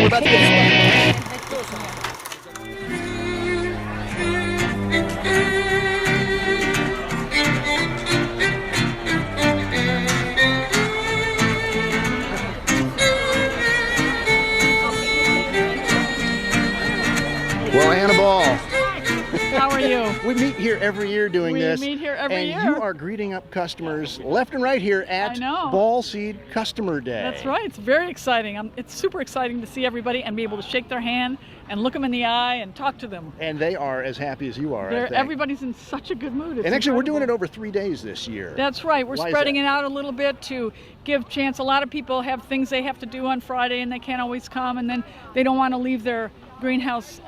about to get started. Well, Annabelle. How are you? We meet here every year doing this. We meet here every year. And you are greeting up customers left and right here at Ball Seed Customer Day. That's right. It's very exciting. It's super exciting to see everybody and be able to shake their hand and look them in the eye and talk to them. And they are as happy as you are, I think. Everybody's in such a good mood. It's and actually, incredible. we're doing it over 3 days this year. That's right. We're Why spreading it out a little bit to give chance. A lot of people have things they have to do on Friday and they can't always come, and then they don't want to leave their greenhouse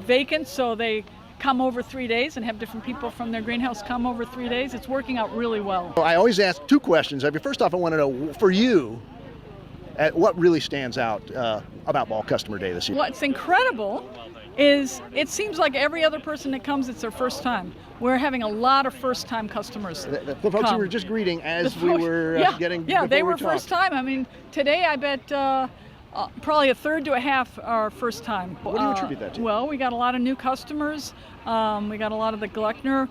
vacant, so they come over 3 days and have different people from their greenhouse come over 3 days. It's working out really well. I always ask 2 questions. First off, I want to know, for you, what really stands out about Ball Customer Day this year? What's incredible is it seems like every other person that comes, it's their first time. We're having a lot of first-time customers. The folks you were just greeting as we were getting. Yeah, they were first time. I mean, today I bet probably a third to a half are first time. What do you attribute that to? Well, we got a lot of new customers. We got a lot of the Gluckner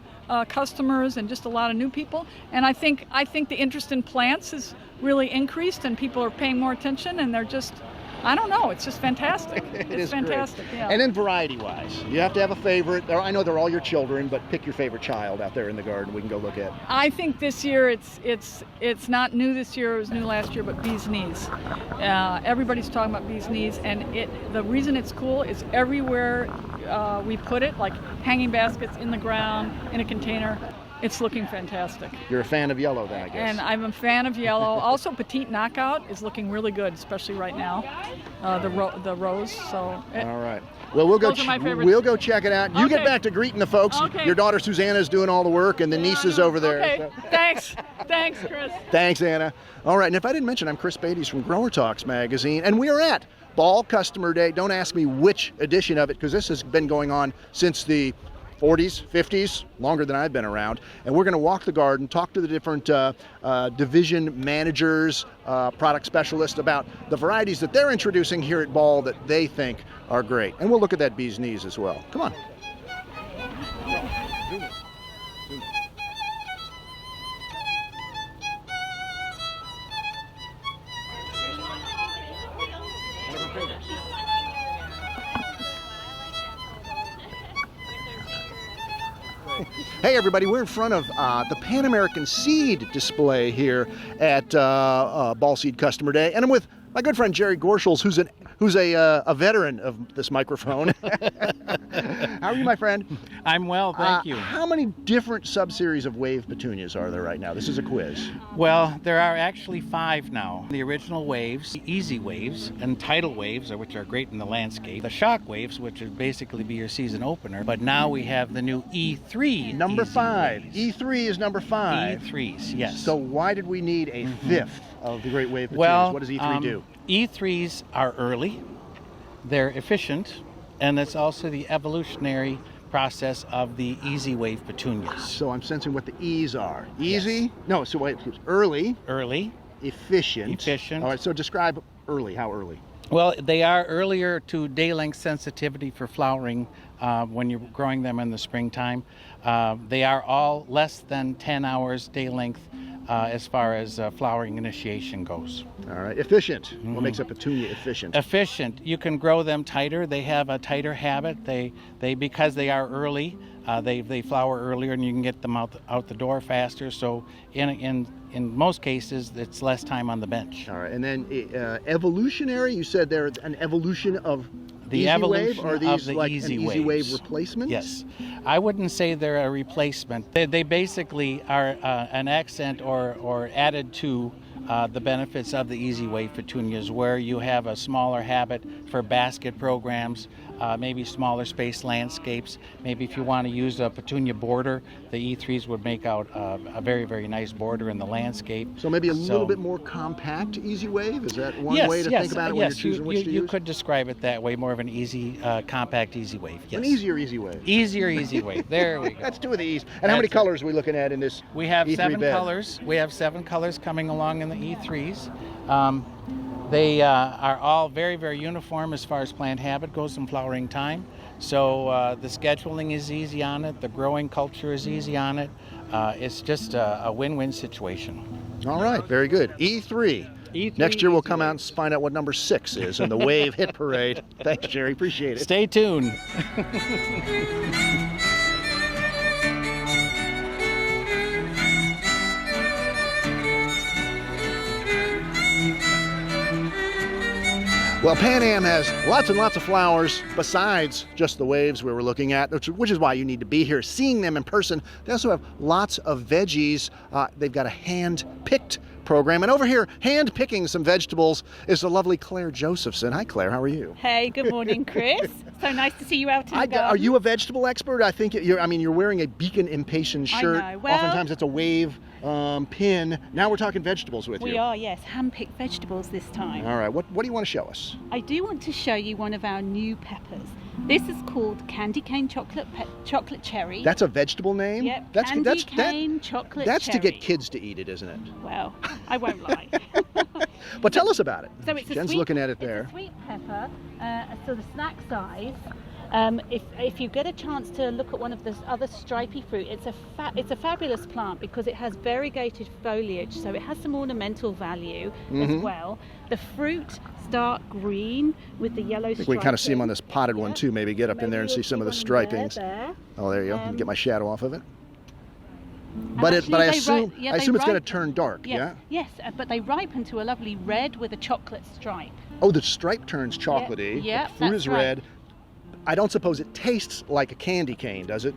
customers and just a lot of new people. And I think the interest in plants has really increased, and people are paying more attention, and they're just, I don't know, it's just fantastic. It's fantastic. Great. Yeah. And then variety-wise, you have to have a favorite. I know they're all your children, but pick your favorite child out there in the garden we can go look at. I think this year it's not new this year, it was new last year, but bee's knees. Everybody's talking about bee's knees, and the reason it's cool is everywhere we put it, like hanging baskets in the ground, in a container, it's looking fantastic. You're a fan of yellow then, I guess. And I'm a fan of yellow. Also, Petite Knockout is looking really good, especially right now. The rose. So. All right. Well, we'll go check it out. You get back to greeting the folks. Okay. Your daughter Susanna is doing all the work, and the niece is over there. Okay. So. Thanks, Chris. Thanks, Anna. All right. And if I didn't mention, I'm Chris Beytes from GrowerTalks magazine, and we are at Ball Customer Day. Don't ask me which edition of it, because this has been going on since the 40s, 50s, longer than I've been around. And we're going to walk the garden, talk to the different division managers, product specialists about the varieties that they're introducing here at Ball that they think are great. And we'll look at that bee's knees as well. Come on. Hey everybody, we're in front of the PanAmerican Seed display here at Ball Seed Customer Day, and I'm with my good friend Jerry Gorschels, who's a veteran of this microphone. How are you, my friend? I'm well, thank you. How many different subseries of wave petunias are there right now? This is a quiz. Well, there are actually 5 now. The original waves, the easy waves, and tidal waves, which are great in the landscape. The shock waves, which would basically be your season opener. But now we have the new E3. Number 5. Waves. E3 is number 5. E3s, yes. So why did we need a 5th of the great wave petunias? Well, what does E3 do? E3s are early, they're efficient, and it's also the evolutionary process of the easy wave petunias. So I'm sensing what the E's are. Easy? Yes. No, so wait, early. Early. Efficient. Efficient. All right, so describe early. How early? Well, they are earlier to day length sensitivity for flowering when you're growing them in the springtime. They are all less than 10 hours day length as far as flowering initiation goes. All right, efficient. What makes a petunia efficient? Efficient. You can grow them tighter. They have a tighter habit. They because they are early, they flower earlier, and you can get them out the door faster. So in most cases, it's less time on the bench. All right, and then evolutionary. You said they're an evolution of the easy evolution wave. Are these of the like easy an easy waves. wave replacements? Yes, I wouldn't say they're a replacement. They basically are an accent or added to the benefits of the easy wave petunias, where you have a smaller habit for basket programs, maybe smaller space landscapes. Maybe if you want to use a petunia border, the E3s would make out a very, very nice border in the landscape. So maybe a little bit more compact easy wave? Is that one way to think about it when you're choosing which to use? You could describe it that way, more of an easy, compact easy wave. Yes. An easier easy wave. Easier easy wave. There we go. That's 2 of the E's. And how many colors are we looking at in this We have E3 7 bed? colors. We have 7 colors coming along in the E3s. They are all very, very uniform as far as plant habit goes and flowering time. So the scheduling is easy on it. The growing culture is easy on it. It's just a win-win situation. All right, very good. E3. E3 Next year we'll come out and find out what number 6 is in the Wave Hit Parade. Thanks, Jerry. Appreciate it. Stay tuned. Well, Pan Am has lots and lots of flowers besides just the waves we were looking at, which is why you need to be here, seeing them in person. They also have lots of veggies. They've got a hand-picked program. And over here, hand-picking some vegetables is the lovely Claire Josephson. Hi, Claire. How are you? Hey, good morning, Chris. So nice to see you out in the garden. Are you a vegetable expert? I think you're wearing a Beacon Impatiens shirt. I know. Well, oftentimes it's a wave pin. Now we're talking vegetables with you. We are, yes. Hand-picked vegetables this time. All right. What do you want to show us? I do want to show you one of our new peppers. This is called candy cane chocolate cherry. That's a vegetable name? Yep, Cane chocolate That's cherry. to get kids to eat it, isn't it? Well, I won't lie. But tell us about it. So it's Jen's looking at it there. It's a sweet pepper, a sort of snack size. If you get a chance to look at one of the other stripy fruit, it's a fabulous plant because it has variegated foliage, so it has some ornamental value as well. The fruit start green with the yellow striping. We can kind of see them on this potted one too. Maybe get up in there and see some of the stripings. There. Oh, there you go. Get my shadow off of it. But I assume it's going to turn dark. Yes, Yeah. Yes, but they ripen to a lovely red with a chocolate stripe. Oh, the stripe turns chocolatey. Yeah, The fruit is that's right. red. I don't suppose it tastes like a candy cane, does it?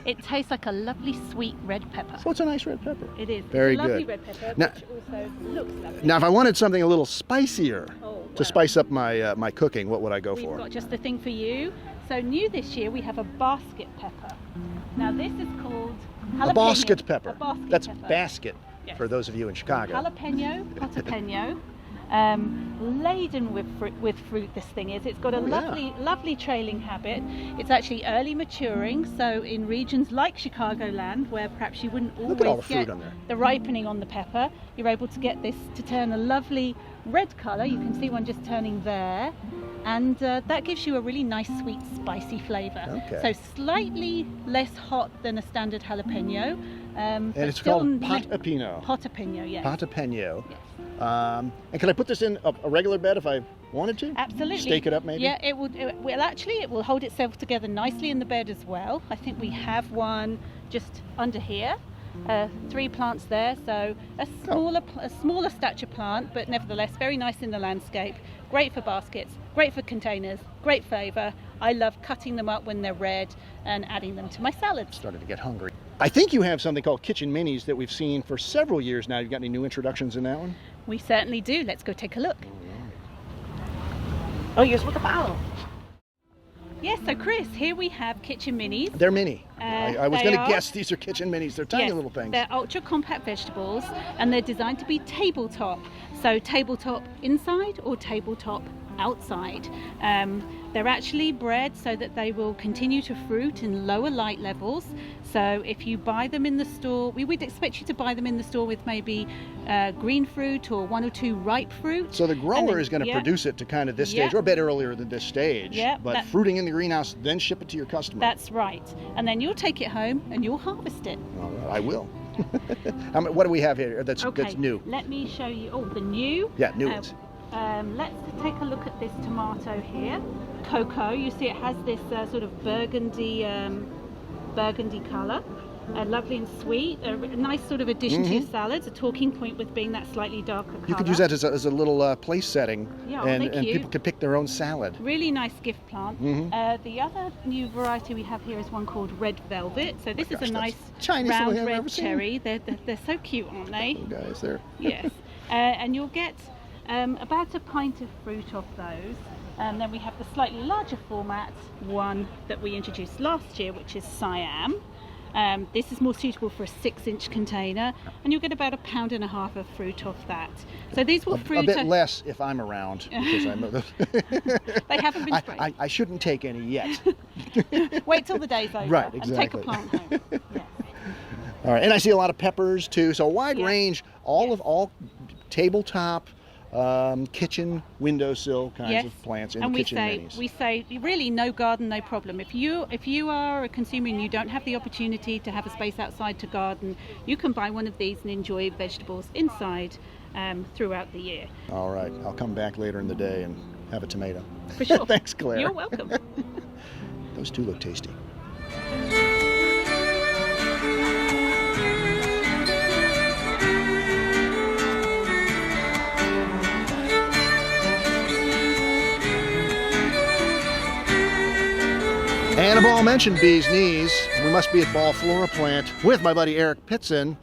It tastes like a lovely sweet red pepper. So it's a nice red pepper. It is. Very it's a lovely good. red pepper, Now- which also looks lovely. Now, if I wanted something a little spicier Oh, to spice up my my cooking, what would I go We've for? got just the thing for you. So new this year, we have a basket pepper. Now this is called jalapeno. A basket pepper. A basket That's pepper. basket Yes. for those of you in Chicago. Jalapeno, potapeno. Laden with fruit, this thing is. It's got a lovely trailing habit. It's actually early maturing, so in regions like Chicagoland, where perhaps you wouldn't Look at all the always fruit get on there. the ripening on the pepper, you're able to get this to turn a lovely red colour. You can see one just turning there. And that gives you a really nice, sweet, spicy flavour. Okay. So slightly less hot than a standard jalapeno. And but it's still called potapeno. Potapeno, yes. Potapeno. Yes. And can I put this in a regular bed if I wanted to? Absolutely. Stake it up maybe? Yeah, it will hold itself together nicely in the bed as well. I think we have one just under here. 3 plants there, so a smaller stature plant, but nevertheless very nice in the landscape. Great for baskets, great for containers, great flavour. I love cutting them up when they're red and adding them to my salads. Started to get hungry. I think you have something called Kitchen Minis that we've seen for several years now. You got any new introductions in that one? We certainly do. Let's go take a look. Oh, yes, with the bottle. Yes, so Chris, here we have Kitchen Minis. They're mini. I was they going to are. guess these are Kitchen Minis. They're tiny Yes, little things. They're ultra compact vegetables and they're designed to be tabletop. So tabletop inside or tabletop outside. They're actually bred so that they will continue to fruit in lower light levels. So if you buy them in the store, we would expect you to buy them in the store with maybe green fruit or 1 or 2 ripe fruit. So the grower And then- is going to yeah. produce it to kind of this Yeah. stage or a bit earlier than this stage. Yeah, But that- fruiting in the greenhouse, then ship it to your customer. That's right. And then you'll take it home and you'll harvest it. All right, I will. What do we have here that's new? Let me show you. Oh, the new. Yeah, new ones. Let's take a look at this tomato here. Cocoa. You see, it has this sort of burgundy colour. Lovely and sweet. A nice sort of addition to your salads. A talking point with being that slightly darker colour. You could use that as a little place setting, Yeah, and thank you. people could pick their own salad. Really nice gift plant. The other new variety we have here is one called Red Velvet. So this is gosh, a that's nice Chinese round thing I've red ever seen. cherry. They're so cute, aren't they? You guys, there. Yes. And you'll get about a pint of fruit off those. And then we have the slightly larger format one that we introduced last year, which is Siam. This is more suitable for a 6-inch container, and you'll get about 1.5 pounds of fruit off that. So these will fruit A bit less if I'm around, because I'm. They haven't been sprayed. I shouldn't take any yet. Wait till the day's over Right, and take a exactly. plant home. Yes. All right, and I see a lot of peppers too. So a wide range, all tabletop, kitchen windowsill kinds of plants in the kitchen minis. We say really no garden, no problem. If you are a consumer and you don't have the opportunity to have a space outside to garden, you can buy one of these and enjoy vegetables inside throughout the year. All right, I'll come back later in the day and have a tomato. For sure. Thanks, Claire. You're welcome. Those two look tasty. Cannonball mentioned bee's knees. We must be at Ball FloraPlant with my buddy Eric Pitson.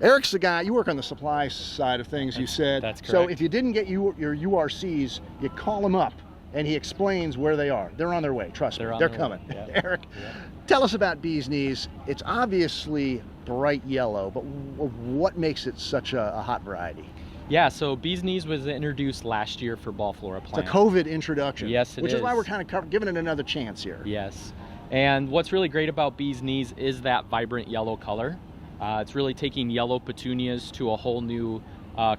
Eric's the guy, you work on the supply side of things, you said. That's correct. So if you didn't get your URCs, you call him up and he explains where they are. They're on their way, trust me. They're coming. Yeah. Eric, tell us about bee's knees. It's obviously bright yellow, but what makes it such a hot variety? Yeah, so bee's knees was introduced last year for Ball FloraPlant. It's a COVID introduction. Yes, it which is why is. we're kind of giving it another chance here. Yes, and what's really great about bee's knees is that vibrant yellow color. It's really taking yellow petunias to a whole new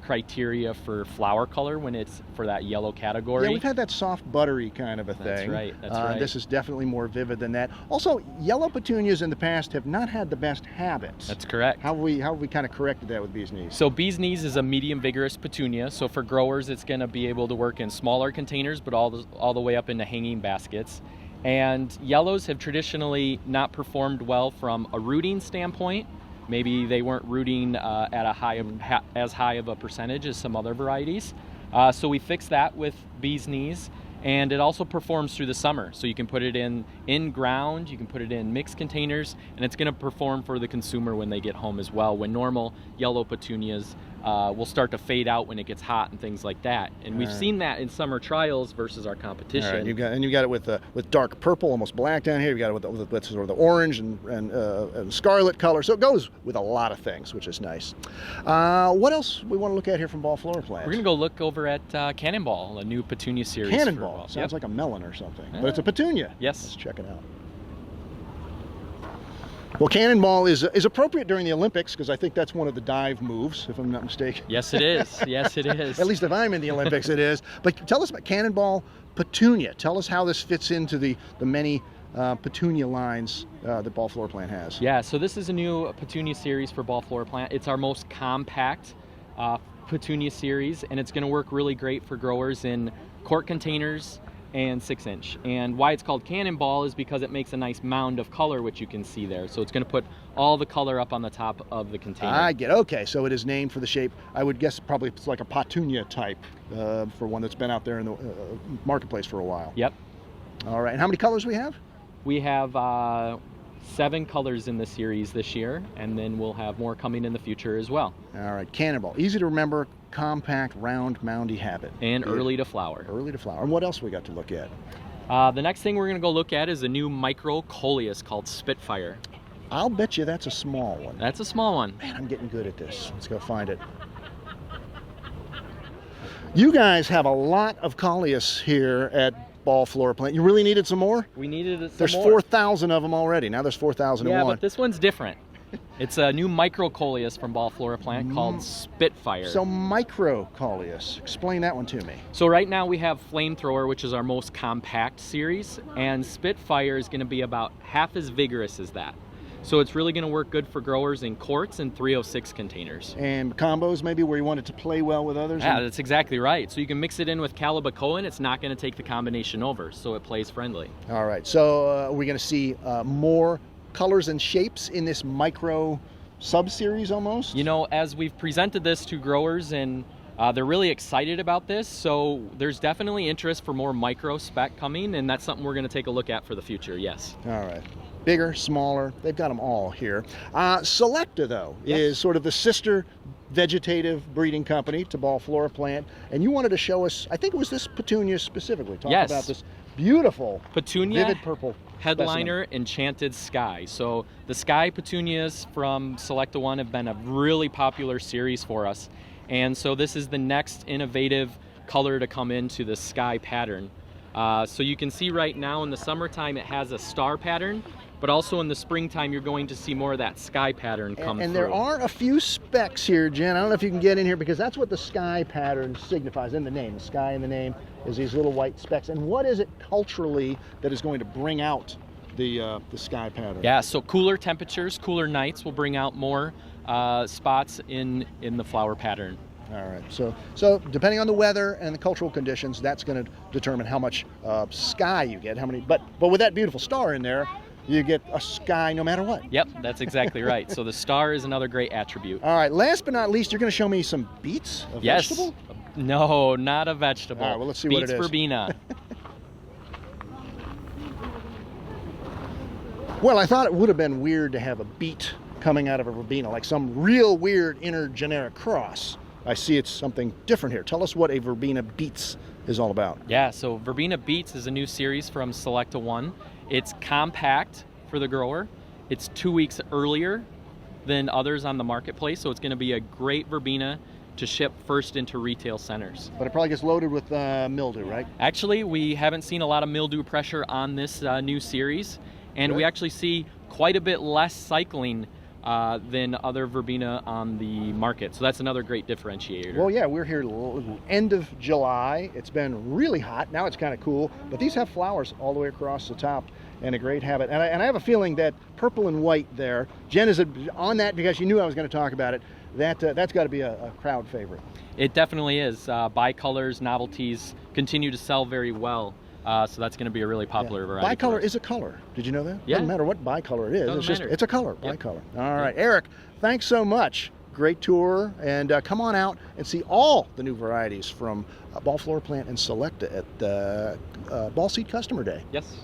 criteria for flower color when it's for that yellow category. Yeah, we've had that soft buttery kind of a thing. That's right, that's right. This is definitely more vivid than that. Also, yellow petunias in the past have not had the best habits. That's correct. How have we kind of corrected that with bee's knees? So bee's knees is a medium vigorous petunia. So for growers, it's going to be able to work in smaller containers, but all the way up into hanging baskets. And yellows have traditionally not performed well from a rooting standpoint. Maybe they weren't rooting at as high of a percentage as some other varieties. So we fixed that with bee's knees, and it also performs through the summer. So you can put it in ground, you can put it in mixed containers, and it's going to perform for the consumer when they get home as well. When normal yellow petunias will start to fade out when it gets hot and things like that. And we've seen that in summer trials versus our competition. Right. You've got it with dark purple, almost black down here. You've got it with sort of the orange and scarlet color. So it goes with a lot of things, which is nice. What else we want to look at here from Ball FloraPlant? We're going to go look over at Cannonball, a new petunia series. Cannonball. Sounds like a melon or something. But it's a petunia. Yes. Let's check it out. Well, Cannonball is appropriate during the Olympics because I think that's one of the dive moves, if I'm not mistaken. Yes, it is. Yes, it is. At least if I'm in the Olympics, it is. But tell us about Cannonball Petunia. Tell us how this fits into the many petunia lines that Ball FloraPlant has. Yeah, so this is a new petunia series for Ball FloraPlant. It's our most compact petunia series, and it's going to work really great for growers in quart containers and 6-inch. And why it's called Cannonball is because it makes a nice mound of color, which you can see there. So it's going to put all the color up on the top of the container. I get it. Okay, so it is named for the shape. I would guess probably it's like a petunia type for one that's been out there in the marketplace for a while. Yep. All right, and how many colors we have? We have 7 colors in the series this year, and then we'll have more coming in the future as well. All right, Cannonball. Easy to remember, compact, round, moundy habit. And early to flower. Early to flower. And what else we got to look at? The next thing we're going to go look at is a new micro coleus called Spitfire. I'll bet you that's a small one. That's a small one. Man, I'm getting good at this. Let's go find it. You guys have a lot of coleus here at Ball FloraPlant. You really needed some more? We needed some There's more. 4,000 of them already. Now there's 4,001. Yeah, but this one's different. It's a new micro coleus from Ball FloraPlant called Spitfire. So micro coleus. Explain that one to me. So right now we have Flamethrower, which is our most compact series, and Spitfire is going to be about half as vigorous as that. So it's really going to work good for growers in quarts and 306 containers. And combos maybe where you want it to play well with others? Yeah, that's exactly right. So you can mix it in with Calibacoa and it's not going to take the combination over, so it plays friendly. All right, so we're going to see more colors and shapes in this micro sub-series almost? You know, as we've presented this to growers and they're really excited about this, so there's definitely interest for more micro spec coming, and that's something we're going to take a look at for the future, yes. All right. Bigger, smaller, they've got them all here. Selecta, though, is sort of the sister vegetative breeding company to Ball FloraPlant, and you wanted to show us, I think it was this petunia specifically, talk about this beautiful petunia vivid purple headliner specimen. Enchanted Sky. So the Sky petunias from Selecta 1 have been a really popular series for us, and so this is the next innovative color to come into the Sky pattern. So you can see right now in the summertime it has a star pattern, but also in the springtime, you're going to see more of that sky pattern come And through. there are a few specks here, Jen. I don't know if you can get in here because that's what the sky pattern signifies in the name. The sky in the name is these little white specks. And what is it culturally that is going to bring out the sky pattern? Yeah, so cooler temperatures, cooler nights will bring out more spots in the flower pattern. All right. So depending on the weather and the cultural conditions, that's going to determine how much sky you get. How many? But with that beautiful star in there, you get a sky no matter what. Yep, that's exactly right. So the star is another great attribute. All right. Last but not least, you're going to show me some beets. A Yes. vegetable? No, not a vegetable. All right. Well, let's see what it Beets is. verbena. Well, I thought it would have been weird to have a beet coming out of a verbena, like some real weird intergeneric cross. I see it's something different here. Tell us what a verbena beets is all about. Yeah, so verbena beets is a new series from Selecta One. It's compact for the grower. It's 2 weeks earlier than others on the marketplace, so it's going to be a great verbena to ship first into retail centers. But it probably gets loaded with mildew, right? Actually, we haven't seen a lot of mildew pressure on this new series, and Good. we actually see quite a bit less cycling than other verbena on the market. So that's another great differentiator. Well, yeah, we're here end of July. It's been really hot. Now it's kind of cool, but these have flowers all the way across the top and a great habit. And I have a feeling that purple and white there, Jen is on that because she knew I was going to talk about it. That's got to be a crowd favorite. It definitely is. Bicolors, novelties continue to sell very well. So that's going to be a really popular variety. Bicolor is a color. Did you know that? Yeah. Doesn't matter what bicolor it is. Doesn't matter. It's a color. Yep. Bicolor. All right, Eric. Thanks so much. Great tour, and come on out and see all the new varieties from Ball FloraPlant and Selecta at Ball Seed Customer Day. Yes.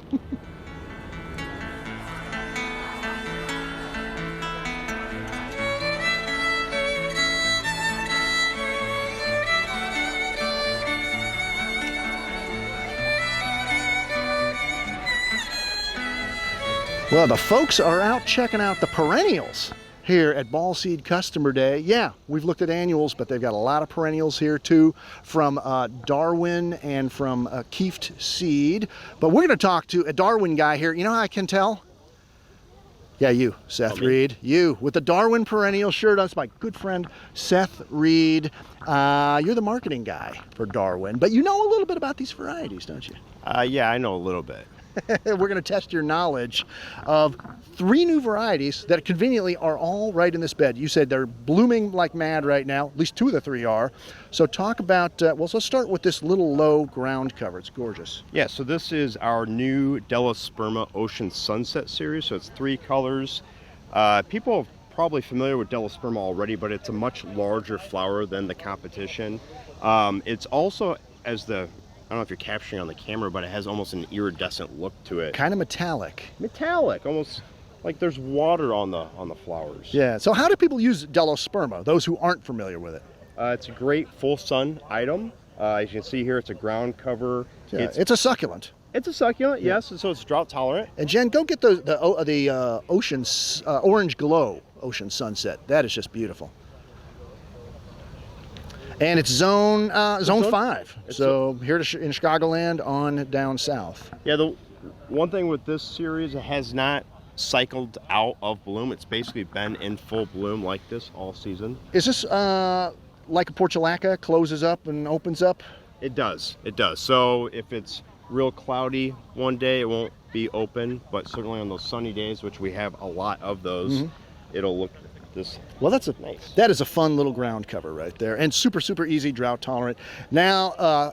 Well, the folks are out checking out the perennials here at Ball Seed Customer Day. Yeah, we've looked at annuals, but they've got a lot of perennials here too, from Darwin and from Enchanted Seed. But we're going to talk to a Darwin guy here. You know how I can tell? Yeah, you, Seth Reed. You, with the Darwin Perennial shirt on. That's my good friend, Seth Reed. You're the marketing guy for Darwin, but you know a little bit about these varieties, don't you? Yeah, I know a little bit. We're going to test your knowledge of 3 new varieties that conveniently are all right in this bed. You said they're blooming like mad right now. At least 2 of the 3 are. So talk about, well, let's start with this little low ground cover. It's gorgeous. Yeah, so this is our new Delosperma Ocean Sunset series. So it's 3 colors. People are probably familiar with Delosperma already, but it's a much larger flower than the competition. It's also, I don't know if you're capturing on the camera, but it has almost an iridescent look to it. Kind of metallic. Metallic, almost like there's water on the flowers. Yeah. So how do people use Delosperma, those who aren't familiar with it? It's a great full sun item. As you can see here, it's a ground cover. Yeah, it's a succulent. It's a succulent, yes, so it's drought tolerant. And Jen, go get the Ocean Orange Glow Ocean Sunset. That is just beautiful. And it's zone 5. So here in Chicagoland on down south. Yeah, the one thing with this series, it has not cycled out of bloom. It's basically been in full bloom like this all season. Is this like a portulaca, closes up and opens up? It does. So if it's real cloudy one day, it won't be open, but certainly on those sunny days, which we have a lot of those, it'll look this. Well, nice. That is a fun little ground cover right there, and super, super easy, drought tolerant. Now,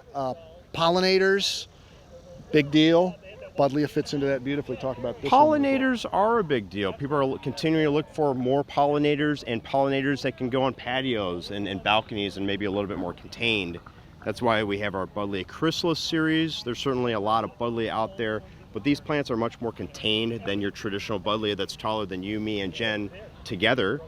pollinators, big deal. Buddleia fits into that beautifully. Talk about this. Pollinators are a big deal. People are continuing to look for more pollinators, and pollinators that can go on patios and balconies and maybe a little bit more contained. That's why we have our Buddleia Chrysalis series. There's certainly a lot of Buddleia out there, but these plants are much more contained than your traditional Buddleia that's taller than you, me, and Jen together.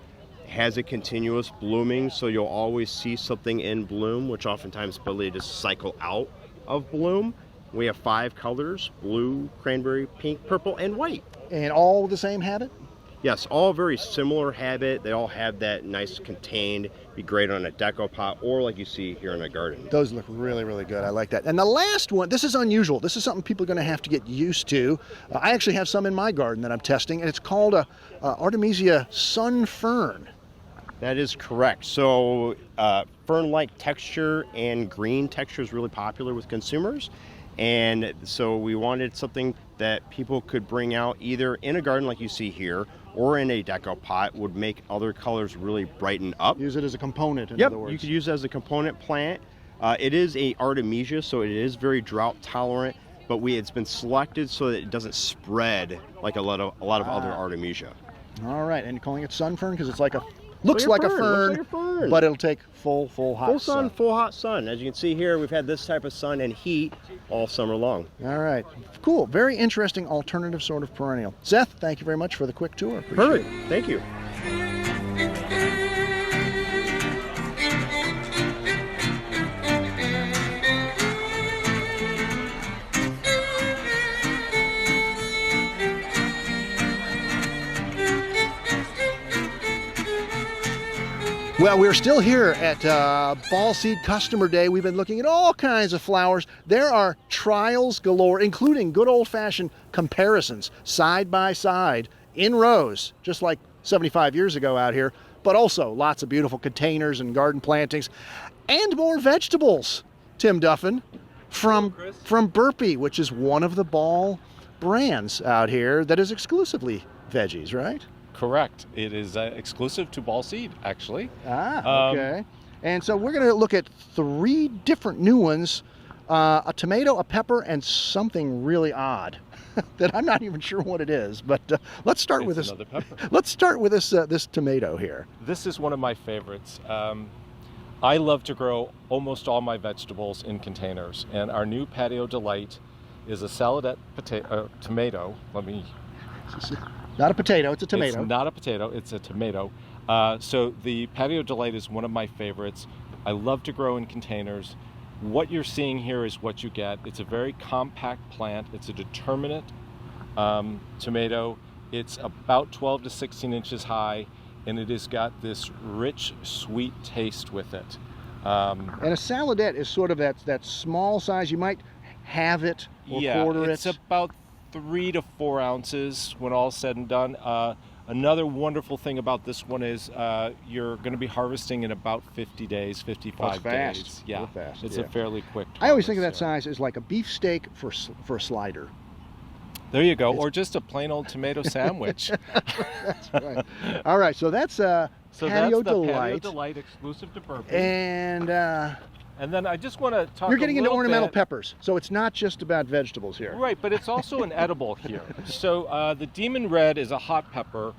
Has a continuous blooming, so you'll always see something in bloom, which oftentimes Buddleia just cycle out of bloom. We have 5 colors: blue, cranberry, pink, purple, and white. And all the same habit? Yes, all very similar habit. They all have that nice contained, be great on a deco pot or like you see here in a garden. Those look really, really good. I like that. And the last one, this is unusual. This is something people are going to have to get used to. I actually have some in my garden that I'm testing, and it's called a Artemisia sun fern. That is correct. So fern-like texture and green texture is really popular with consumers. And so we wanted something that people could bring out either in a garden like you see here or in a deco pot, would make other colors really brighten up. Use it as a component, in Yep, other words. you could use it as a component plant. It is a Artemisia, so it is very drought tolerant, but it's been selected so that it doesn't spread like a lot of other Artemisia. All right, and calling it sun fern because it's like looks like a fern, fern. but it'll take full hot Full sun, sun. full hot sun. As you can see here, we've had this type of sun and heat all summer long. All right, cool. Very interesting alternative sort of perennial. Seth, thank you very much for the quick tour. Appreciate Perfect. it. Thank you. Well, we're still here at Ball Seed Customer Day. We've been looking at all kinds of flowers. There are trials galore, including good old-fashioned comparisons, side by side, in rows, just like 75 years ago out here, but also lots of beautiful containers and garden plantings, and more vegetables, Tim Duffin, from Burpee, which is one of the Ball brands out here that is exclusively veggies, right? Correct. It is exclusive to Ball Seed, actually. Okay. And so we're going to look at 3 different new ones, a tomato, a pepper, and something really odd that I'm not even sure what it is. But let's start with this. Another pepper. Let's start with this tomato here. This is one of my favorites. I love to grow almost all my vegetables in containers, and our new Patio Delight is a saladette tomato. Not a potato, it's a tomato. It's not a potato, it's a tomato. So the Patio Delight is one of my favorites. I love to grow in containers. What you're seeing here is what you get. It's a very compact plant. It's a determinate tomato. It's about 12 to 16 inches high, and it has got this rich, sweet taste with it. And a saladette is sort of that small size. You might have it or quarter it. It's about 3 to 4 ounces when all's said and done. Another wonderful thing about this one is you're going to be harvesting in about 50 days, 55 fast. days. Yeah, Fast, it's yeah. a fairly quick I always think of that harvest, size as like a beefsteak for a slider. There you go, or just a plain old tomato sandwich. That's right. All right, so that's So Patio that's the Delight. Patio Delight exclusive to Burpee. And then I just want to talk you're getting a into little ornamental bit. peppers, so it's not just about vegetables here. Right, but it's also an edible here. So the Demon Red is a hot pepper.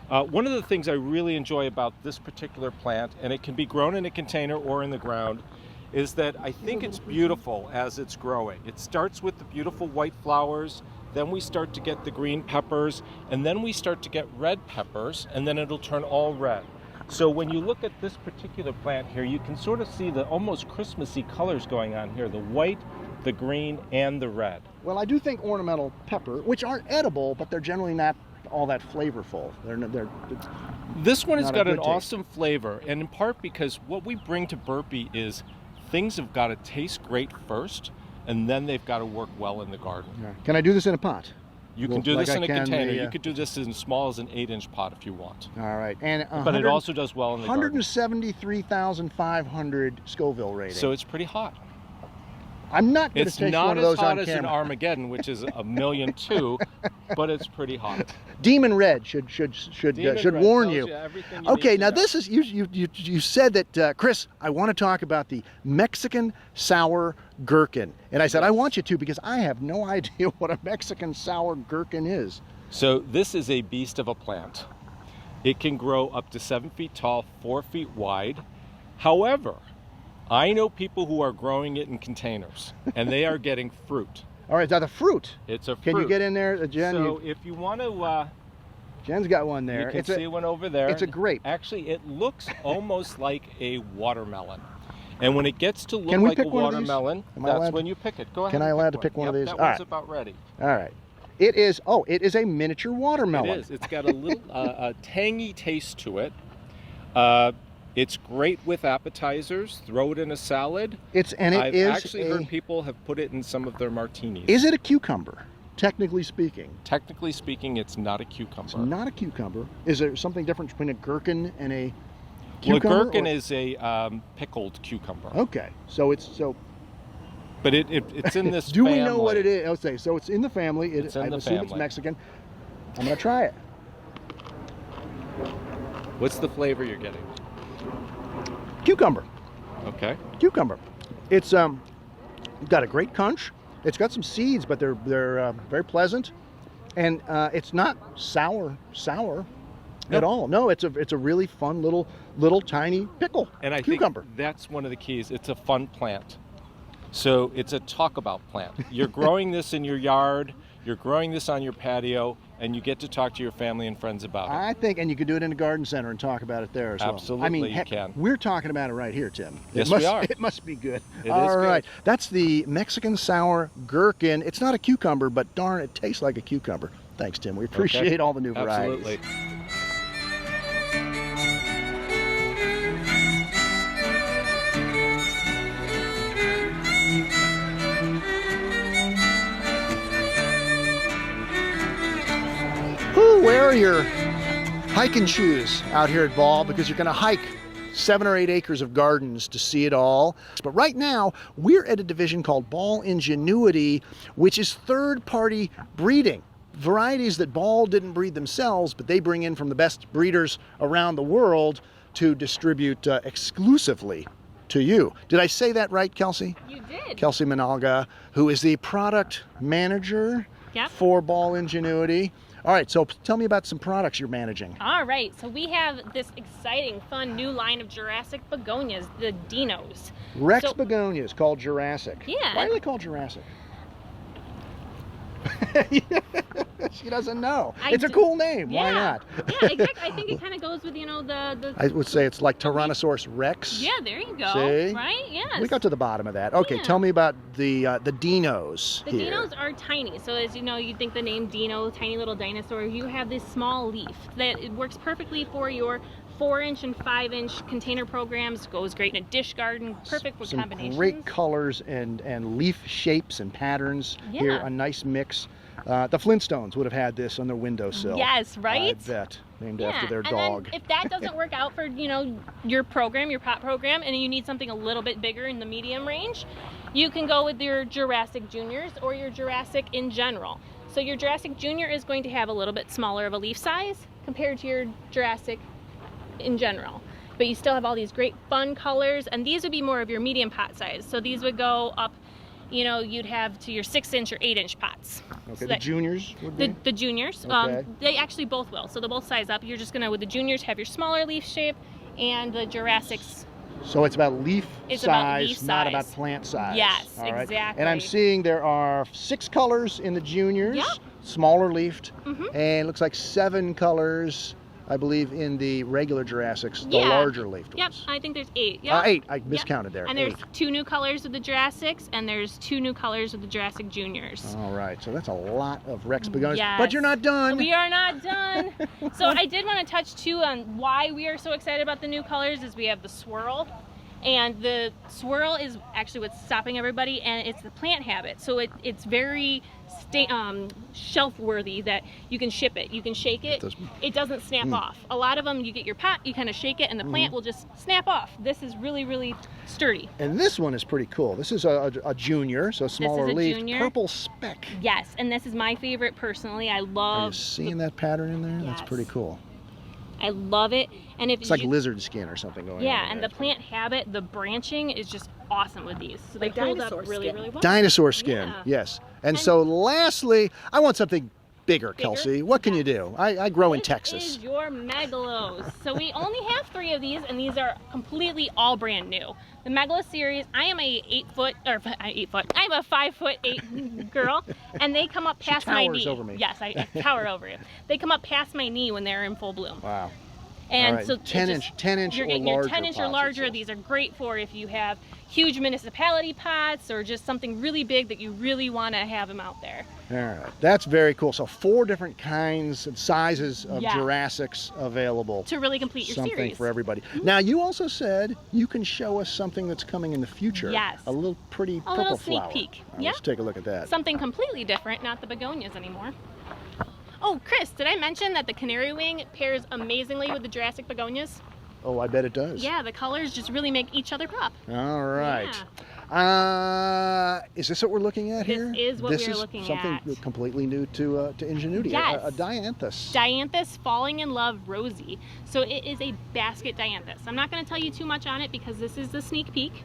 One of the things I really enjoy about this particular plant, and it can be grown in a container or in the ground, is that I think it's beautiful as it's growing. It starts with the beautiful white flowers, then we start to get the green peppers, and then we start to get red peppers, and then it'll turn all red. So when you look at this particular plant here, you can sort of see the almost Christmassy colors going on here, the white, the green, and the red. Well, I do think ornamental pepper, which aren't edible, but they're generally not all that flavorful. This one has Not a got an good taste. awesome flavor, and in part because what we bring to Burpee is things have got to taste great first, and then they've got to work well in the garden. Can I do this in a pot? You can do Like this I in a can container. the, You could do this as small as an 8-inch pot if you want. All right. And But it also does well in the garden. 173,500 Scoville rating. So it's pretty hot. I'm not going to It's taste not one of as those hot on as an camera. Armageddon, which is 1,000,002, but it's pretty hot. Demon Red should Demon Red warn tells you. everything you Okay, need to now know. this is you said that Chris, I want to talk about the Mexican sour gherkin, and I said I want you to because I have no idea what a Mexican sour gherkin is. So this is a beast of a plant. It can grow up to 7 feet tall, 4 feet wide. However, I know people who are growing it in containers, and they are getting fruit. All right, is that a fruit? It's a fruit. Can you get in there, Jen? So if you want to, Jen's got one there. you can see one over there. It's a grape. Actually, it looks almost like a watermelon. And when it gets to look Can we like a pick one of these? watermelon, Am I that's allowed when to- you pick it. Go ahead. Can I and allowed pick to pick one of Yep, these? That All one's right. about ready. All right. It is. Oh, it is a miniature watermelon. It is. It's got a little a tangy taste to it. It's great with appetizers. Throw it in a salad. I've actually heard people have put it in some of their martinis. Is it a cucumber? Technically speaking. Technically speaking, it's not a cucumber. It's not a cucumber. Is there something different between a gherkin and a cucumber? Well, a gherkin is a pickled cucumber. Okay, But it's in this Do family. we know what it is? Okay, so it's in the family. It's in I the assume it's family. Mexican. I'm going to try it. What's the flavor you're getting? Cucumber. Okay. Cucumber. It's got a great crunch. It's got some seeds, but they're very pleasant, and it's not sour at all. No, it's a really fun little tiny pickle. And I cucumber. think that's one of the keys. It's a fun plant. So it's a talk about plant. You're growing this in your yard, you're growing this on your patio, and you get to talk to your family and friends about it. I think, and you could do it in a garden center and talk about it there as well. Absolutely, I mean, you can. We're talking about it right here, Tim. Yes, we are. It must be good. It All is right. good. That's the Mexican sour gherkin. It's not a cucumber, but darn, it tastes like a cucumber. Thanks, Tim. We appreciate all the new varieties. Absolutely. Wear your hiking shoes out here at Ball because you're going to hike 7 or 8 acres of gardens to see it all. But right now, we're at a division called Ball Ingenuity, which is third-party breeding. Varieties that Ball didn't breed themselves, but they bring in from the best breeders around the world to distribute exclusively to you. Did I say that right, Kelsey? You did. Kelsey Manalga, who is the product manager for Ball Ingenuity. All right, so tell me about some products you're managing. All right, so we have this exciting, fun new line of Jurassic begonias, the Dinos. Rex begonias called Jurassic. Yeah. Why are they called Jurassic? She doesn't know. It's a cool name. Yeah. Why not? Yeah, exactly. I think it kind of goes with, the... I would say it's like Tyrannosaurus Rex. Yeah, there you go. See? Right? Yes. We got to the bottom of that. Okay, Yeah. tell me about the dinos The here. dinos are tiny, so as you know, you think the name dino, tiny little dinosaur, you have this small leaf that it works perfectly for your 4-inch and 5-inch container programs, goes great in a dish garden, perfect for Some combinations. great colors and leaf shapes and patterns here, Yeah. a nice mix. The Flintstones would have had this on their windowsill. Yes, right? I bet. Named after their and dog. then if that doesn't work out for, your program, your pot program, and you need something a little bit bigger in the medium range, you can go with your Jurassic Juniors or your Jurassic in general. So your Jurassic Junior is going to have a little bit smaller of a leaf size compared to your Jurassic in general. But you still have all these great fun colors, and these would be more of your medium pot size. So these would go up, you'd have to your 6-inch or 8-inch pots. Okay, So the juniors would be? the juniors, Okay. they actually both will. So they'll both size up. You're just gonna, with the juniors, have your smaller leaf shape, and the Jurassics. So it's about leaf It's about size, leaf not size. about plant size. Yes, All right. exactly. And I'm seeing there are 6 colors in the juniors, Yep. smaller leafed, Mhm. and looks like 7 colors, I believe, in the regular Jurassics, the Yeah. larger leafed Yep, ones. I think there's 8. Yep. 8. I miscounted there. And there's 8. 2 new colors of the Jurassics, and there's 2 new colors of the Jurassic Juniors. All right, so that's a lot of Rex begonias. Yes. But you're not done. We are not done. So I did want to touch too on why we are so excited about the new colors is we have the swirl. And the swirl is actually what's stopping everybody, and it's the plant habit. So it's very shelf worthy that you can ship it. You can shake it. It doesn't snap off. A lot of them, you get your pot, you kind of shake it, and the plant will just snap off. This is really, really sturdy. And this one is pretty cool. This is a junior, so smaller a leaf, junior. purple speck. Yes, and this is my favorite personally. I Are you love. seeing that pattern in there? That's Yes. pretty cool. I love it. And if It's like you, lizard skin or something going on. yeah, in and there. the plant habit, the branching is just awesome with these. So they Like hold up dinosaur really, skin. really well. Dinosaur skin, Yeah. yes. And so lastly, I want something bigger, Kelsey. What can you do? I grow in This Texas. is your megalos. So we only have 3 of these, and these are completely all brand new. The Megalo series. I am a 5'8" girl, and they come up past my towers knee. over me. Yes, I tower over you. They come up past my knee when they're in full bloom. Wow. And All right, so 10 inch you're or getting larger your 10 inch or pots, it larger. says. These are great for if you have huge municipality pots or just something really big that you really want to have them out there. All right, that's very cool. So 4 different kinds and sizes of Yeah. Jurassics available. To really complete your Something series. for everybody. Now, you also said you can show us something that's coming in the future. Yes. A little pretty purple little sneak flower. peek. All right, Yeah. Let's take a look at that. Something completely different, not the begonias anymore. Oh, Chris, did I mention that the canary wing pairs amazingly with the Jurassic begonias? Oh, I bet it does. Yeah, the colors just really make each other pop. All right. Is this what we're looking at This here? is what this we're is looking something at. completely new to Ingenuity. Yes. A Dianthus. Dianthus Falling in Love Rosie. So it is a basket Dianthus. I'm not going to tell you too much on it because this is the sneak peek,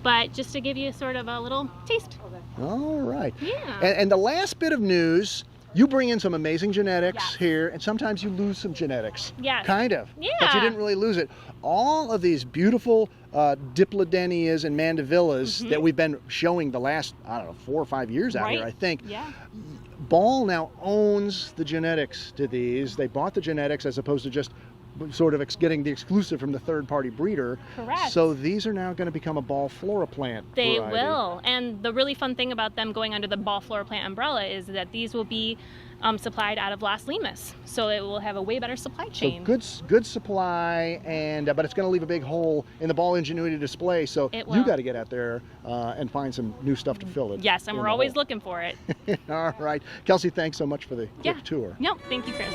but just to give you sort of a little taste. All right. Yeah. And the last bit of news, you bring in some amazing genetics Yes. here, and sometimes you lose some genetics. Yes. Kind of. But you Yeah. didn't really lose it. All of these beautiful Diplodenias and Mandavillas that we've been showing the last, 4 or 5 years out here, Right. I think. Yeah. Ball now owns the genetics to these. They bought the genetics as opposed to just sort of getting the exclusive from the third-party breeder. Correct. So these are now going to become a Ball FloraPlant They variety. will. And the really fun thing about them going under the Ball FloraPlant umbrella is that these will be supplied out of Las Limas. So it will have a way better supply chain. So good supply, and but it's going to leave a big hole in the Ball Ingenuity display. So It you will. got to get out there and find some new stuff to fill it. Yes, and in we're the always hole. looking for it. All right, Kelsey, thanks so much for the Yeah. quick tour. No, thank you, Chris.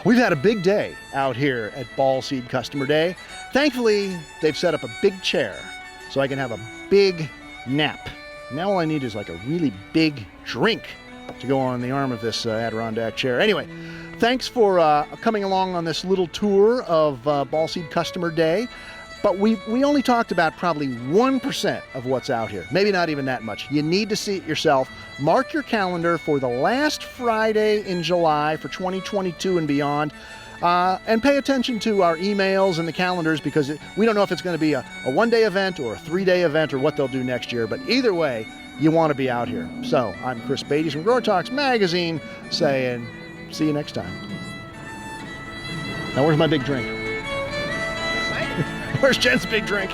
We've had a big day out here at Ball Seed Customer Day. Thankfully, they've set up a big chair so I can have a big nap. Now all I need is like a really big drink to go on the arm of this Adirondack chair. Anyway, thanks for coming along on this little tour of Ball Seed Customer Day. But we only talked about probably 1% of what's out here. Maybe not even that much. You need to see it yourself. Mark your calendar for the last Friday in July for 2022 and beyond. And pay attention to our emails and the calendars because we don't know if it's going to be a one-day event or a 3-day event or what they'll do next year. But either way, you want to be out here. So I'm Chris Beytes from GrowerTalks Magazine saying, see you next time. Now where's my big drink? Where's Jen's big drink?